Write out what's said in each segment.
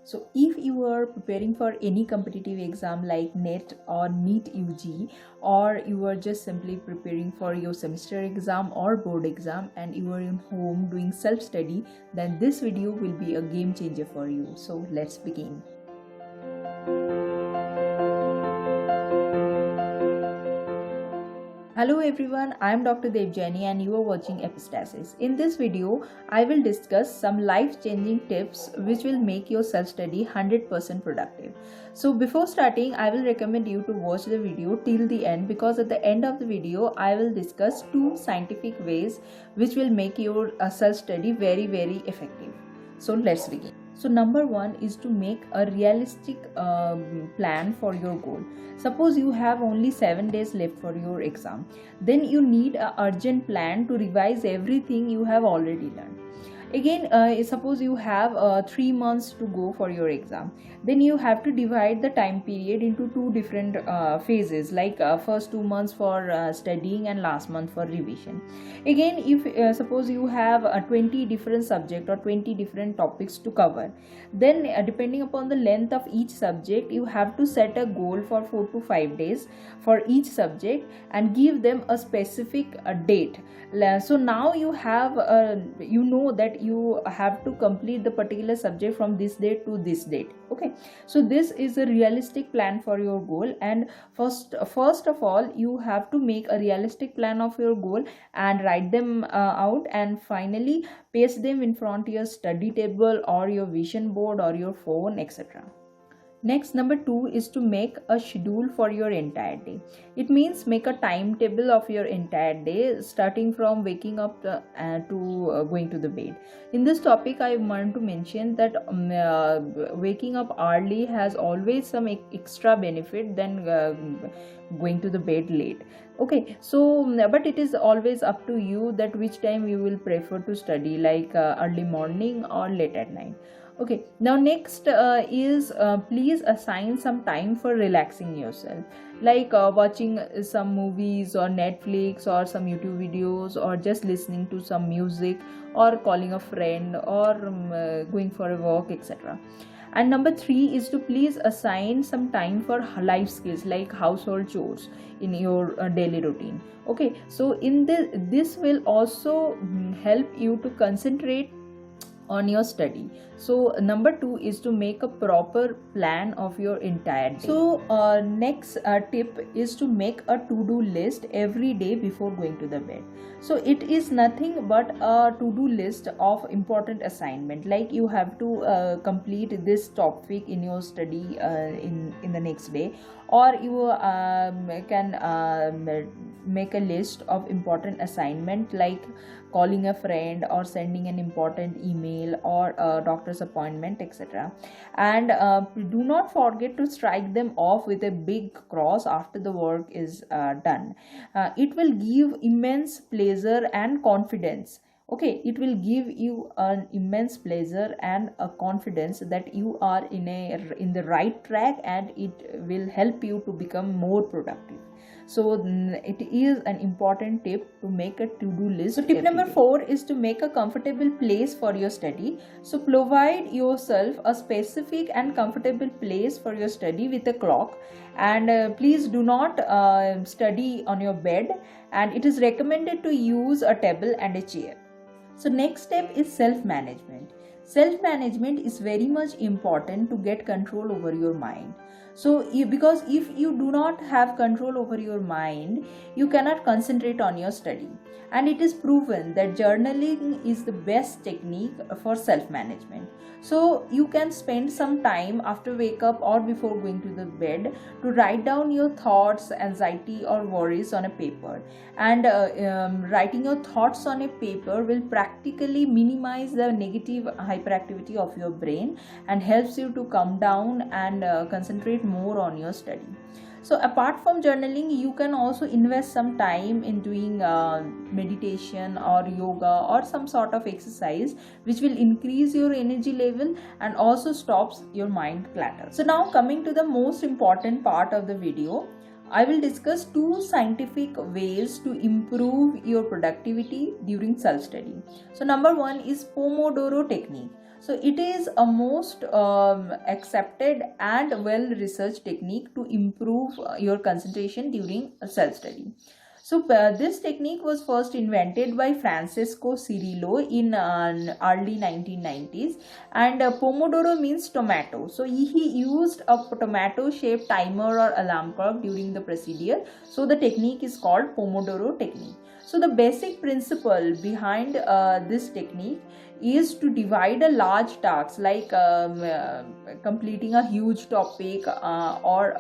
So if you are preparing for any competitive exam like NET or NEET UG, or you are just simply preparing for your semester exam or board exam and you are in home doing self-study, then this video will be a game changer for you. So let's begin. Hello everyone, I am Dr. Devjani and you are watching Epistasis. In this video, I will discuss some life-changing tips which will make your self-study 100% productive. So before starting, I will recommend you to watch the video till the end, because at the end of the video, I will discuss 2 scientific ways which will make your self-study very effective. So let's begin. So number 1 is to make a realistic plan for your goal. Suppose you have only 7 days left for your exam, then you need an urgent plan to revise everything you have already learned. Again, suppose you have 3 months to go for your exam, then you have to divide the time period into 2 different phases, like first 2 months for studying and last month for revision. Again, if suppose you have 20 different subject or 20 different topics to cover, then depending upon the length of each subject, you have to set a goal for 4 to 5 days for each subject and give them a specific date. So now you have you know that you have to complete the particular subject from this date to this date. Okay, so this is a realistic plan for your goal, and first of all you have to make a realistic plan of your goal and write them out, and finally paste them in front of your study table or your vision board or your phone, etc. Next, number 2 is to make a schedule for your entire day. It means make a timetable of your entire day, starting from waking up to going to the bed. In this topic, I want to mention that waking up early has always some extra benefit than going to the bed late. Okay, so but it is always up to you that which time you will prefer to study, like early morning or late at night. Okay, now next is please assign some time for relaxing yourself, like watching some movies or Netflix or some YouTube videos, or just listening to some music, or calling a friend, or going for a walk, etc. And number 3 is to please assign some time for life skills like household chores in your daily routine. Okay, so in this will also help you to concentrate on your study. So number 2 is to make a proper plan of your entire day. So next tip is to make a to-do list every day before going to the bed. So it is nothing but a to-do list of important assignment, like you have to complete this topic in your study in the next day, or you can make a list of important assignment like calling a friend or sending an important email or a doctor's appointment, etc. And do not forget to strike them off with a big cross after the work is done. It will give immense pleasure and confidence. Okay, it will give you an immense pleasure and a confidence that you are in the right track, and it will help you to become more productive. So it is an important tip to make a to-do list. So tip number 4 is to make a comfortable place for your study. So provide yourself a specific and comfortable place for your study with a clock, and please do not study on your bed, and it is recommended to use a table and a chair. So next step is self-management. Self-management is very much important to get control over your mind. So because if you do not have control over your mind, you cannot concentrate on your study. And it is proven that journaling is the best technique for self-management. So you can spend some time after wake up or before going to the bed to write down your thoughts, anxiety or worries on a paper. And writing your thoughts on a paper will practically minimize the negative hyperactivity of your brain and helps you to calm down and concentrate more on your study. So apart from journaling, you can also invest some time in doing meditation or yoga or some sort of exercise which will increase your energy level and also stops your mind clutter. So now coming to the most important part of the video, I will discuss 2 scientific ways to improve your productivity during self-study. So number 1 is Pomodoro technique. So it is a most accepted and well researched technique to improve your concentration during self study. So this technique was first invented by Francesco Cirillo in early 1990s, and Pomodoro means tomato. So he used a tomato shaped timer or alarm clock during the procedure. So the technique is called Pomodoro technique. So the basic principle behind this technique is to divide a large task like completing a huge topic or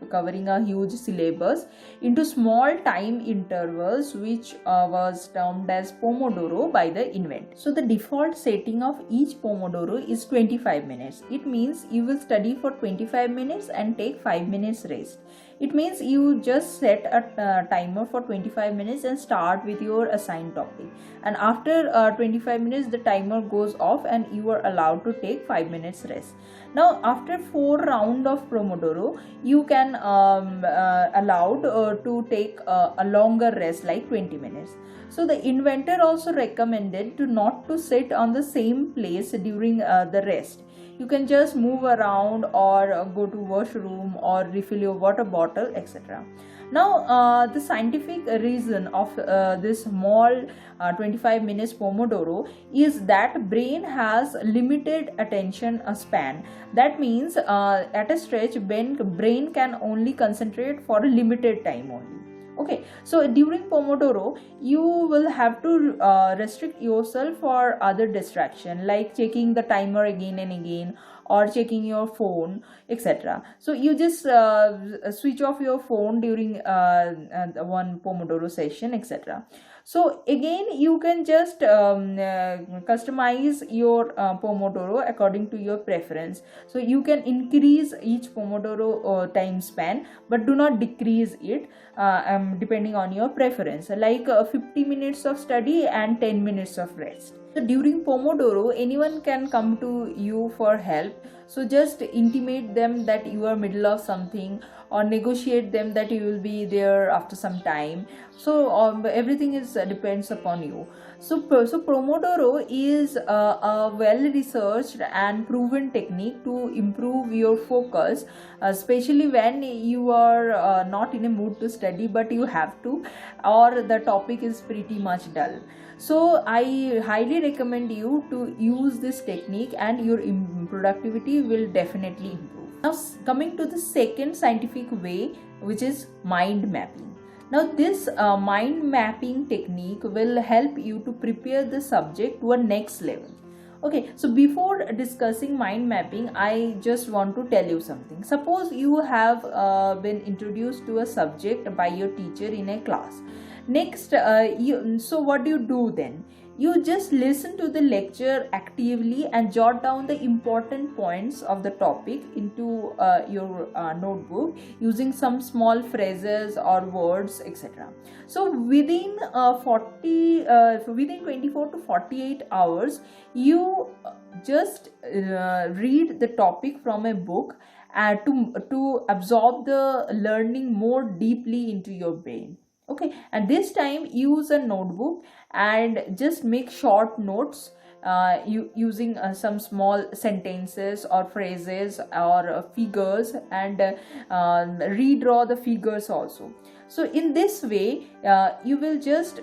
covering a huge syllabus into small time intervals, which was termed as Pomodoro by the inventor. So the default setting of each Pomodoro is 25 minutes. It means you will study for 25 minutes and take 5 minutes rest. It means you just set a timer for 25 minutes and start with your assigned topic, and after 25 minutes the timer goes off and you are allowed to take 5 minutes rest. Now after 4 round of Pomodoro, you can allowed to take a longer rest like 20 minutes. So the inventor also recommended to not to sit on the same place during the rest. You can just move around or go to washroom or refill your water bottle, etc. Now the scientific reason of this small 25 minutes Pomodoro is that brain has limited attention span. That means at a stretch brain can only concentrate for a limited time only. Okay, so during Pomodoro you will have to restrict yourself for other distraction like checking the timer again and again or checking your phone, etc. So you just switch off your phone during one Pomodoro session, etc. So again you can just customize your Pomodoro according to your preference. So you can increase each Pomodoro time span, but do not decrease it depending on your preference, like 50 minutes of study and 10 minutes of rest. So during Pomodoro, anyone can come to you for help. So just intimate them that you are middle of something, or negotiate them that you will be there after some time. So everything is depends upon you. So Pomodoro is a well researched and proven technique to improve your focus, especially when you are not in a mood to study but you have to, or the topic is pretty much dull. So I highly recommend you to use this technique and your productivity will definitely improve. Now coming to the second scientific way, which is mind mapping. Now this mind mapping technique will help you to prepare the subject to a next level. Okay, so before discussing mind mapping, I just want to tell you something. Suppose you have been introduced to a subject by your teacher in a class. Next, so what do you do then? You just listen to the lecture actively and jot down the important points of the topic into your notebook using some small phrases or words, etc. So within 24 to 48 hours, you just read the topic from a book to absorb the learning more deeply into your brain. Okay, and this time use a notebook and just make short notes using some small sentences or phrases or figures, and redraw the figures also. So in this way you will just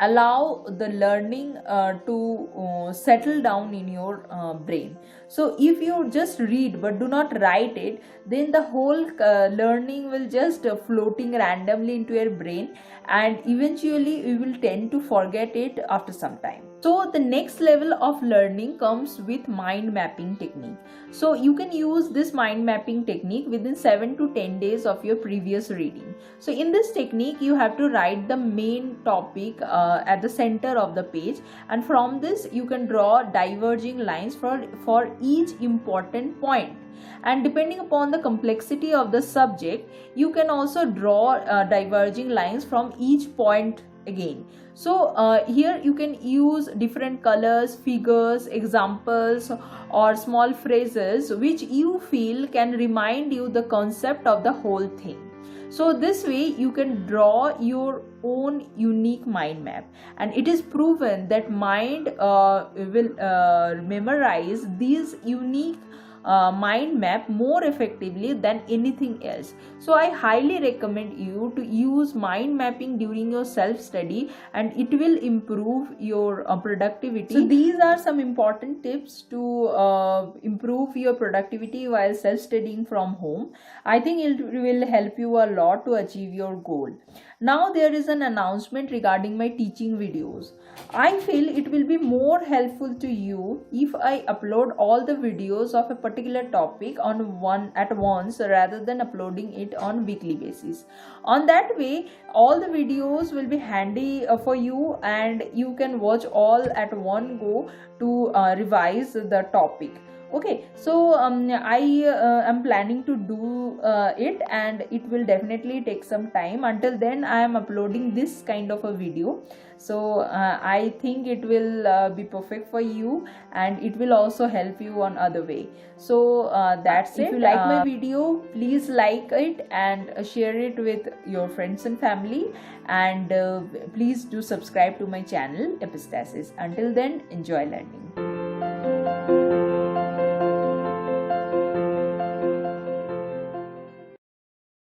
allow the learning to settle down in your brain. So if you just read but do not write it, then the whole learning will just floating randomly into your brain, and eventually you will tend to forget it after some time. So the next level of learning comes with mind mapping technique. So you can use this mind mapping technique within 7 to 10 days of your previous reading. So in this technique you have to write the main topic at the center of the page, and from this you can draw diverging lines for each important point. And depending upon the complexity of the subject, you can also draw diverging lines from each point again. So here you can use different colors, figures, examples, or small phrases which you feel can remind you the concept of the whole thing. So this way you can draw your own unique mind map, and it is proven that mind will memorize these unique mind map more effectively than anything else. So I highly recommend you to use mind mapping during your self study, and it will improve your productivity. So these are some important tips to improve your productivity while self studying from home. I think it will help you a lot to achieve your goal. Now there is an announcement regarding my teaching videos. I feel it will be more helpful to you if I upload all the videos of a particular topic on one at once rather than uploading it on weekly basis. On that way, all the videos will be handy for you, and you can watch all at one go to revise the topic. Okay, so I am planning to do it, and it will definitely take some time. Until then, I am uploading this kind of a video. So I think it will be perfect for you, and it will also help you on other way. So that's it. If you like my video, please like it and share it with your friends and family, and please do subscribe to my channel Epistasis. Until then, enjoy learning.